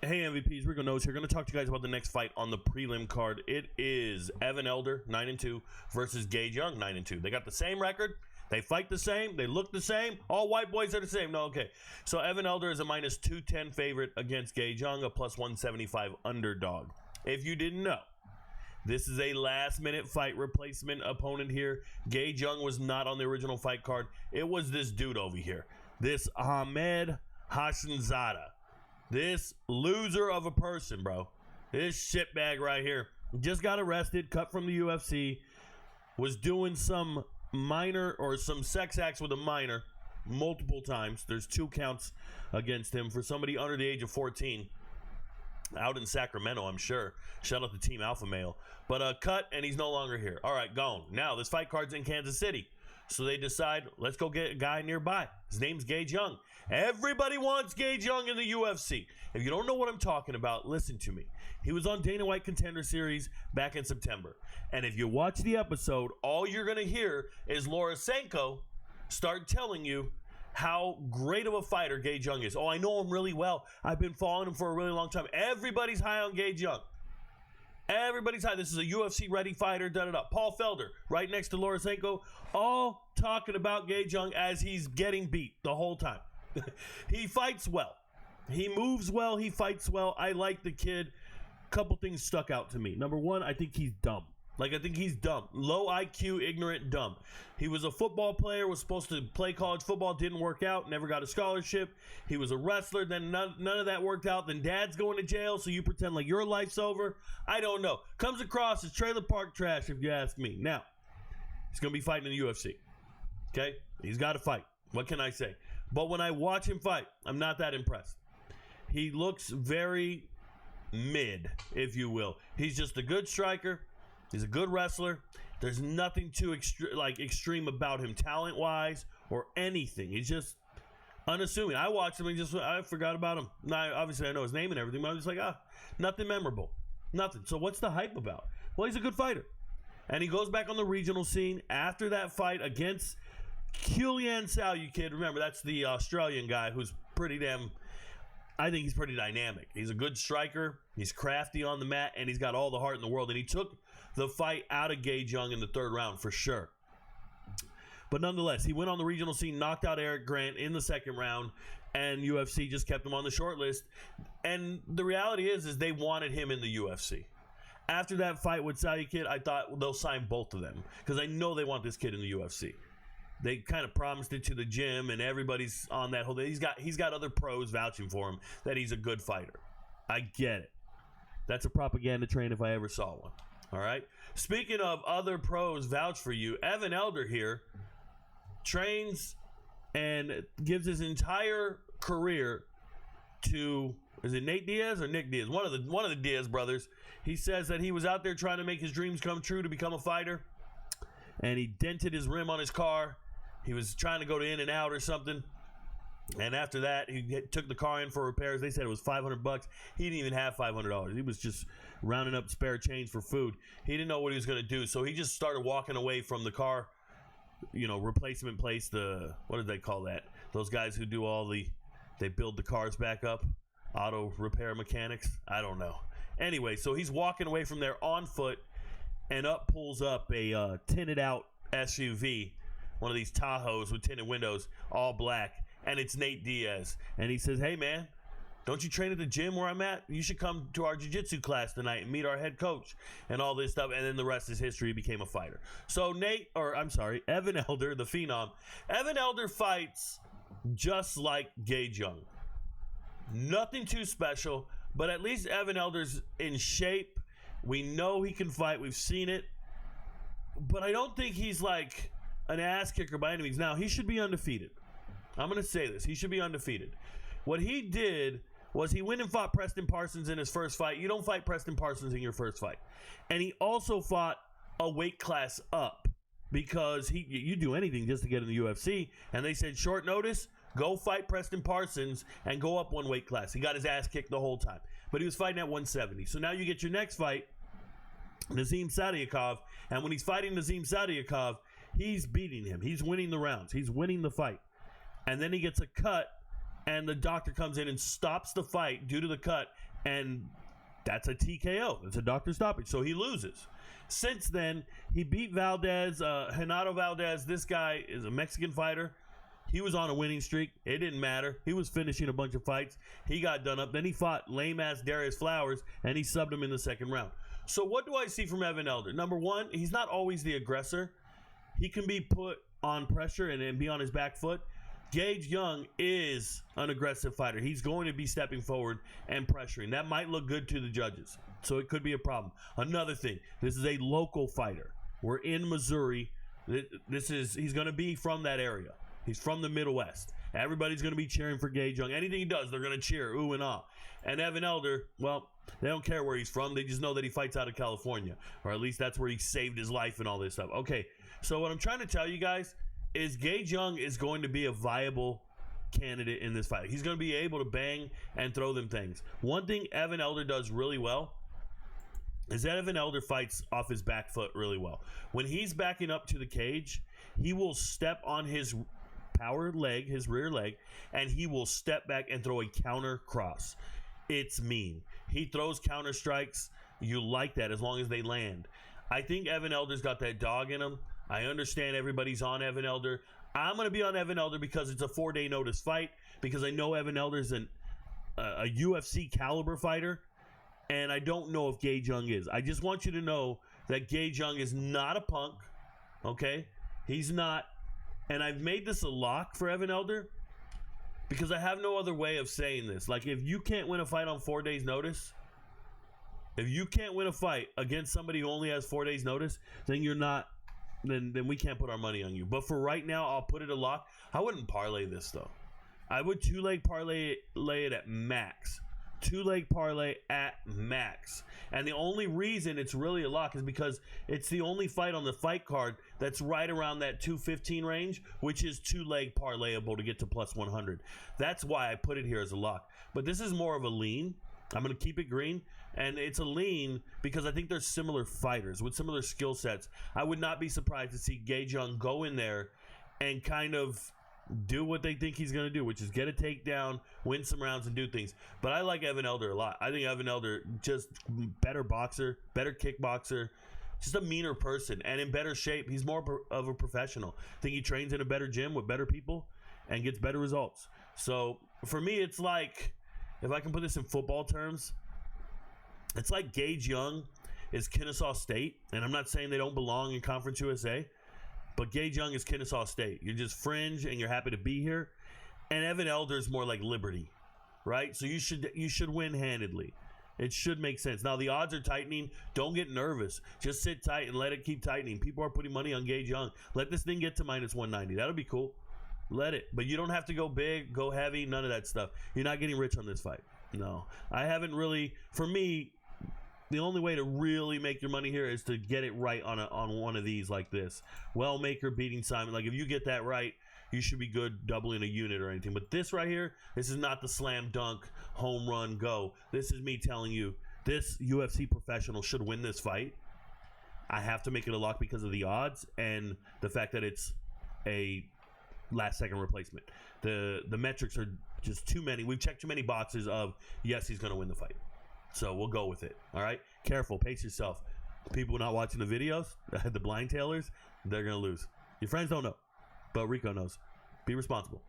Hey MVPs, Rico Knows here. Going to talk to you guys about the next fight on the prelim card. It is Evan Elder, 9-2, versus Gage Young, 9-2. They got the same record. They fight the same. They look the same. All white boys are the same. No, okay. So Evan Elder is a minus 210 favorite against Gage Young, a plus 175 underdog. If you didn't know, this is a last-minute fight replacement opponent here. Gage Young was not on the original fight card. It was this dude over here, this Ahmed Hassanzada. This loser of a person, bro. This shitbag right here. Just got arrested, cut from the UFC. Was doing some minor or some sex acts with a minor multiple times. There's 2 counts against him for somebody under the age of 14. Out in Sacramento, I'm sure. Shout out to Team Alpha Male. But cut, and he's no longer here. All right, gone. Now, this fight card's in Kansas City. So they decide, let's go get a guy nearby. His name's Gage Young. Everybody wants Gage Young in the UFC. If you don't know what I'm talking about, listen to me. He was on Dana White Contender Series back in September. And if you watch the episode, all you're going to hear is Laura Sanko start telling you how great of a fighter Gage Young is. Oh, I know him really well. I've been following him for a really long time. Everybody's high on Gage Young. Everybody's high. This is a UFC-ready fighter, da-da-da. Paul Felder, right next to Laura Sanko, all talking about Gage Young as he's getting beat the whole time. He fights well. He moves well. He fights well. I like the kid. Couple things stuck out to me. Number one, I think he's dumb. I think he's dumb. Low IQ, ignorant, dumb. He was a football player, was supposed to play college football, didn't work out, never got a scholarship. He was a wrestler, then none of that worked out. Then dad's going to jail, so you pretend like your life's over. I don't know. Comes across as trailer park trash, if you ask me. Now, he's going to be fighting in the UFC. Okay? He's got to fight. What can I say? But when I watch him fight, I'm not that impressed. He looks very mid, if you will. He's just a good striker. He's a good wrestler. There's nothing too extreme about him talent-wise or anything. He's just unassuming. I watched him and I forgot about him. Now, obviously, I know his name and everything, but I was like, nothing memorable. Nothing. So what's the hype about? Well, he's a good fighter. And he goes back on the regional scene after that fight against Julian Salyu, kid. Remember, that's the Australian guy who's pretty damn... I think he's pretty dynamic. He's a good striker. He's crafty on the mat, and he's got all the heart in the world. And he took the fight out of Gage Young in the 3rd round for sure. But nonetheless, he went on the regional scene, knocked out Eric Grant in the 2nd round, and UFC just kept him on the short list. And the reality is they wanted him in the UFC. After that fight with Salyu Kid, I thought they'll sign both of them because I know they want this kid in the UFC. They kind of promised it to the gym, and everybody's on that whole thing. He's got other pros vouching for him that he's a good fighter. I get it. That's a propaganda train if I ever saw one. All right? Speaking of other pros vouch for you, Evan Elder here trains and gives his entire career to, is it Nate Diaz or Nick Diaz? One of the Diaz brothers. He says that he was out there trying to make his dreams come true to become a fighter, and he dented his rim on his car. He was trying to go to In-N-Out or something. And after that, he took the car in for repairs. They said it was $500. He didn't even have $500. He was just rounding up spare change for food. He didn't know what he was going to do. So he just started walking away from the car, replacement place. What do they call that? Those guys who do they build the cars back up. Auto repair mechanics. I don't know. Anyway, so he's walking away from there on foot, and pulls up a tinted out SUV, one of these Tahoes with tinted windows, all black, and it's Nate Diaz. And he says, hey, man, don't you train at the gym where I'm at? You should come to our jiu-jitsu class tonight and meet our head coach and all this stuff. And then the rest is history. He became a fighter. So Evan Elder, the phenom. Evan Elder fights just like Gage Young. Nothing too special, but at least Evan Elder's in shape. We know he can fight. We've seen it. But I don't think he's like an ass kicker by any means. Now, he should be undefeated. I'm going to say this. He should be undefeated. What he did was he went and fought Preston Parsons in his first fight. You don't fight Preston Parsons in your first fight. And he also fought a weight class up because you do anything just to get in the UFC. And they said, short notice, go fight Preston Parsons and go up one weight class. He got his ass kicked the whole time. But he was fighting at 170. So now you get your next fight, Nazim Sadykhov. And when he's fighting Nazim Sadykhov, he's beating him. He's winning the rounds. He's winning the fight. And then he gets a cut, and the doctor comes in and stops the fight due to the cut And that's a TKO. It's a doctor stoppage. So he loses. Since then, he beat Valdez, Renato Valdez. This guy is a Mexican fighter. He was on a winning streak. It didn't matter. He was finishing a bunch of fights. He got done up. Then he fought lame-ass Darius Flowers, and he subbed him in the second round. So what do I see from Evan Elder? Number one, he's not always the aggressor. He can be put on pressure and be on his back foot. Gage Young is an aggressive fighter. He's going to be stepping forward and pressuring. That might look good to the judges, so it could be a problem. Another thing, this is a local fighter. We're in Missouri. He's going to be from that area. He's from the Middle West. Everybody's going to be cheering for Gage Young. Anything he does, they're going to cheer, ooh and ah. And Evan Elder, well, they don't care where he's from. They just know that he fights out of California, or at least that's where he saved his life and all this stuff. Okay, so what I'm trying to tell you guys is Gage Young is going to be a viable candidate in this fight. He's going to be able to bang and throw them things. One thing Evan Elder does really well is that Evan Elder fights off his back foot really well. When he's backing up to the cage, he will step on his power leg, his rear leg, and he will step back and throw a counter cross. It's mean. He throws counter strikes. You like that as long as they land. I think Evan Elder's got that dog in him. I understand everybody's on Evan Elder. I'm going to be on Evan Elder because it's a 4-day notice fight, because I know Evan Elder's a UFC caliber fighter, and I don't know if Gage Young is. I just want you to know that Gage Young is not a punk, okay? He's not. And I've made this a lock for Evan Elder because I have no other way of saying this. Like, if you can't win a fight on 4 days notice, if you can't win a fight against somebody who only has 4 days notice, then you're not, then we can't put our money on you. But for right now, I'll put it a lock. I wouldn't parlay this, though. I would two-leg parlay it at max. Two-leg parlay at max. And the only reason it's really a lock is because it's the only fight on the fight card that's right around that 215 range, which is two-leg parlayable to get to plus 100. That's why I put it here as a lock. But this is more of a lean. I'm going to keep it green. And it's a lean because I think they're similar fighters with similar skill sets. I would not be surprised to see Gage Young go in there and kind of do what they think he's going to do, which is get a takedown, win some rounds, and do things. But I like Evan Elder a lot. I think Evan Elder, just better boxer, better kickboxer, just a meaner person, and in better shape. He's more of a professional. I think he trains in a better gym with better people and gets better results. So for me, it's like, if I can put this in football terms, it's like Gage Young is Kennesaw State, and I'm not saying they don't belong in Conference USA, but Gage Young is Kennesaw State. You're just fringe, and you're happy to be here. And Evan Elder is more like Liberty, right? So you should win handedly. It should make sense. Now, the odds are tightening. Don't get nervous. Just sit tight and let it keep tightening. People are putting money on Gage Young. Let this thing get to minus 190. That'll be cool. Let it. But you don't have to go big, go heavy, none of that stuff. You're not getting rich on this fight. No. I haven't really, for me, the only way to really make your money here is to get it right on one of these like this. Wellmaker beating Simon. Like, if you get that right, you should be good doubling a unit or anything. But this right here, this is not the slam dunk, home run, go. This is me telling you, this UFC professional should win this fight. I have to make it a lock because of the odds and the fact that it's a last-second replacement. The metrics are just too many. We've checked too many boxes of, yes, he's going to win the fight. So we'll go with it. All right? Careful. Pace yourself. People not watching the videos, the blind tailers, they're going to lose. Your friends don't know, but Rico knows. Be responsible.